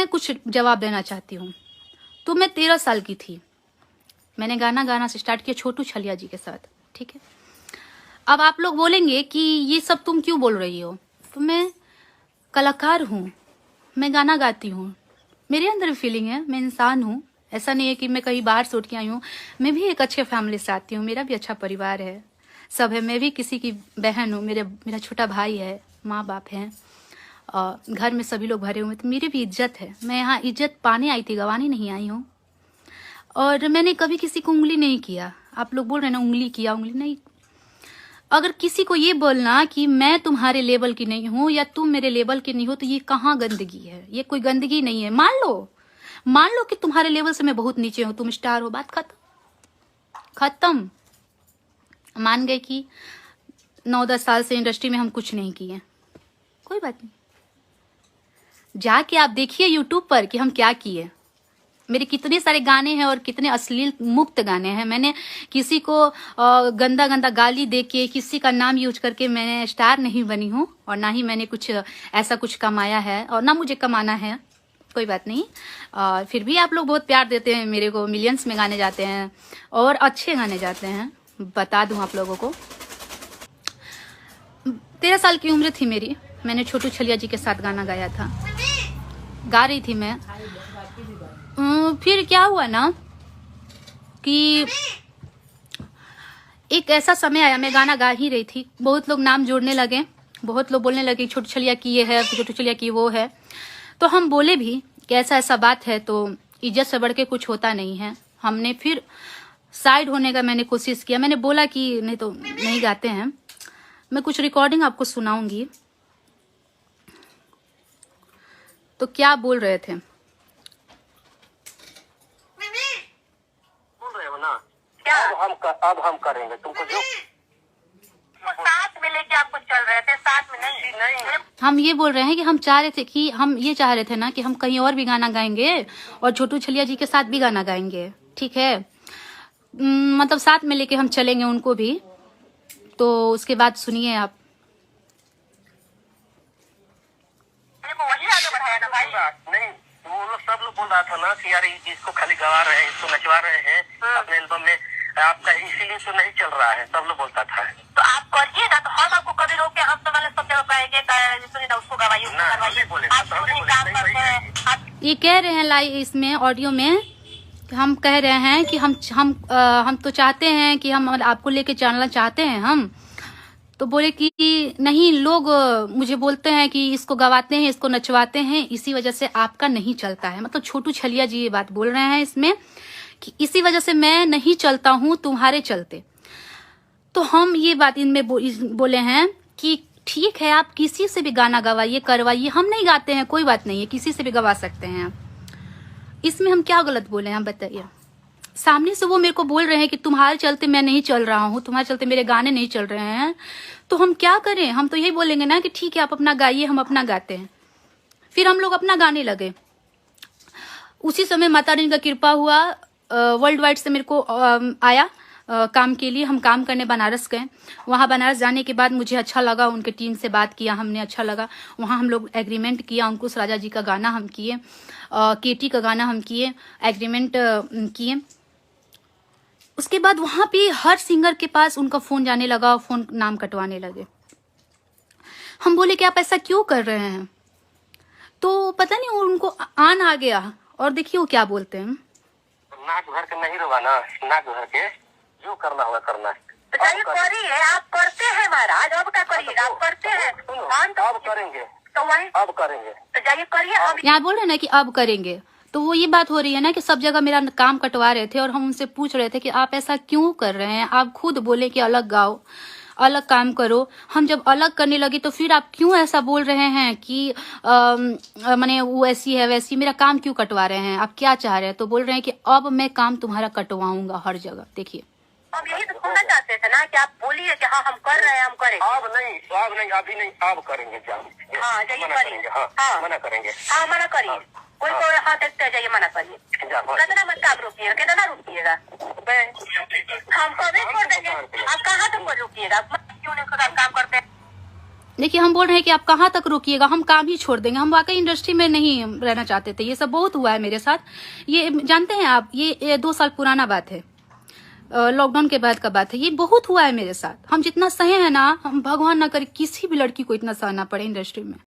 कुछ जवाब देना चाहती हूँ। तो मैं 13 साल की थी, मैंने गाना गाना से स्टार्ट किया छोटू छलिया जी के साथ, ठीक है। अब आप लोग बोलेंगे कि ये सब तुम क्यों बोल रही हो, तो मैं कलाकार हूँ, मैं गाना गाती हूँ, मेरे अंदर फीलिंग है, मैं इंसान हूँ। ऐसा नहीं है कि मैं कहीं बाहर से उठ के आई हूँ, मैं भी एक अच्छे फैमिली से आती हूँ, मेरा भी अच्छा परिवार है, सब है, मैं भी किसी की बहन हूँ, मेरा छोटा भाई है, माँ बाप हैं, घर में सभी लोग भरे हुए, तो मेरी भी इज्जत है। मैं यहाँ इज्जत पाने आई थी, गंवाने नहीं आई हूँ। और मैंने कभी किसी को उंगली नहीं किया। आप लोग बोल रहे हैं ना उंगली किया, उंगली नहीं। अगर किसी को ये बोलना कि मैं तुम्हारे लेवल की नहीं हूँ या तुम मेरे लेवल की नहीं हो, तो ये कहाँ गंदगी है, ये कोई गंदगी नहीं है। मान लो कि तुम्हारे लेवल से मैं बहुत नीचे हूँ, तुम स्टार हो, बात खत्म। मान गए कि 9-10 साल से इंडस्ट्री में हम कुछ नहीं किए, कोई बात नहीं, जाके आप देखिए यूट्यूब पर कि हम क्या किए। मेरे कितने सारे गाने हैं और कितने अश्लील मुक्त गाने हैं। मैंने किसी को गंदा गंदा गाली देके, किसी का नाम यूज करके मैंने स्टार नहीं बनी हूँ, और ना ही मैंने कुछ ऐसा कुछ कमाया है, और ना मुझे कमाना है, कोई बात नहीं। फिर भी आप लोग बहुत प्यार देते हैं मेरे को, मिलियंस में गाने जाते हैं और अच्छे गाने जाते हैं। बता दूं आप लोगों को, 13 साल की उम्र थी मेरी, मैंने छोटू छलिया जी के साथ गाना गाया था, गा रही थी मैं। फिर क्या हुआ ना कि एक ऐसा समय आया, मैं गाना गा ही रही थी, बहुत लोग नाम जोड़ने लगे, बहुत लोग बोलने लगे छोटू छलिया की ये है, छोटू छलिया की वो है। तो हम बोले भी कि ऐसा बात है, तो इज्जत से बढ़ के कुछ होता नहीं है। हमने फिर साइड होने का मैंने कोशिश किया, मैंने बोला कि नहीं तो नहीं गाते हैं। मैं कुछ रिकॉर्डिंग आपको सुनाऊंगी, तो क्या बोल रहे थे। अब हम करेंगे तुमको जो साथ में लेके आपको चल रहे थे, साथ में नहीं। हम ये बोल रहे हैं कि हम चाह रहे थे कि हम ये चाह रहे थे ना कि हम कहीं और भी गाना गाएंगे और छोटू छलिया जी के साथ भी गाना गाएंगे, ठीक है। मतलब साथ में लेके हम चलेंगे उनको भी। तो उसके बाद सुनिए आप। नहीं, वो लोग सब लोग बोल रहा था ना कि यार इसको खाली गवा रहे हैं, इसको नचवा रहे हैं अपने एल्बम में, आपका इसीलिए तो नहीं चल रहा है, सब लोग बोलता था। तो आप करिएगा तो हम आपको कभी रोक के हम तो वाले सब जगह पाएंगे, उसको गवाइए। ये कह रहे हैं लाइव इसमें ऑडियो में, हम कह रहे हैं कि हम तो चाहते हैं कि हम आपको लेके चलना चाहते हैं हम। तो बोले कि नहीं, लोग मुझे बोलते हैं कि इसको गवाते हैं, इसको नचवाते हैं, इसी वजह से आपका नहीं चलता है। मतलब छोटू छलिया जी ये बात बोल रहे हैं इसमें कि इसी वजह से मैं नहीं चलता हूँ तुम्हारे चलते। तो हम ये बात इनमें बोले हैं कि ठीक है, आप किसी से भी गाना गवाइए, करवाइए, हम नहीं गाते हैं, कोई बात नहीं है, किसी से भी गवा सकते हैं आप। इसमें हम क्या गलत बोले हैं आप बताइए। सामने से वो मेरे को बोल रहे हैं कि तुम्हारे चलते मैं नहीं चल रहा हूँ, तुम्हारे चलते मेरे गाने नहीं चल रहे हैं, तो हम क्या करें। हम तो यही बोलेंगे ना कि ठीक है आप अपना गाइए, हम अपना गाते हैं। फिर हम लोग अपना गाने लगे। उसी समय माता रानी का कृपा हुआ, वर्ल्ड वाइड से मेरे को आया काम के लिए। हम काम करने बनारस गए। वहाँ बनारस जाने के बाद मुझे अच्छा लगा, उनके टीम से बात किया हमने, अच्छा लगा। वहाँ हम लोग एग्रीमेंट किया, अंकुश राजा जी का गाना हम किए, केटी का गाना हम किए, एग्रीमेंट किए। उसके बाद वहां पे हर सिंगर के पास उनका फोन जाने लगा, फोन नाम कटवाने लगे। हम बोले कि आप ऐसा क्यों कर रहे हैं। तो पता नहीं उनको आन आ गया, और देखिए वो क्या बोलते हैं। नाक भर के नहीं रोगा ना, नाक भर के जो करना होगा करना है। तो चाहिए करिए, आप करते हैं महाराज, अब क्या करिए, आप करते हैं, अब करेंगे, तो वही अब करेंगे, तो जाइए करिए। यहाँ बोल रहे हैं ना कि अब करेंगे, तो वो ये बात हो रही है ना कि सब जगह मेरा काम कटवा रहे थे और हम उनसे पूछ रहे थे कि आप ऐसा क्यों कर रहे हैं। आप खुद बोले कि अलग गाओ, अलग काम करो। हम जब अलग करने लगे तो फिर आप क्यों ऐसा बोल रहे हैं कि माने वो ऐसी है वैसी, मेरा काम क्यों कटवा रहे हैं, आप क्या चाह रहे हैं। तो बोल रहे हैं कि अब मैं काम तुम्हारा कटवाऊंगा हर जगह। देखिए अब यही तो सुनना चाहते थे ना कि आप बोलिए कि हाँ हम कर रहे हैं, हम करेंगे। अब नहीं, अभी नहीं, अब करेंगे। हाँ जाइए करेंगे, हाँ मना करेंगे, हाँ मना करिए। कोई को हाथ देखते जाइए, मना करिए। कितना मत आप रुकिएगा, कितना रुकिएगा, हम कभी छोड़ देंगे। आप कहाँ तक रुकिएगा, क्यों नहीं काम करते हैं। देखिए हम बोल रहे हैं कि आप कहाँ तक रोकिएगा, हम काम ही छोड़ देंगे। हम वाकई इंडस्ट्री में नहीं रहना चाहते थे। ये सब बहुत हुआ है मेरे साथ। ये जानते हैं आप, ये 2 साल पुराना बात है, लॉकडाउन के बाद का बात है। ये बहुत हुआ है मेरे साथ। हम जितना सहे हैं ना, हम भगवान ना करे किसी भी लड़की को इतना सहना पड़े इंडस्ट्री में।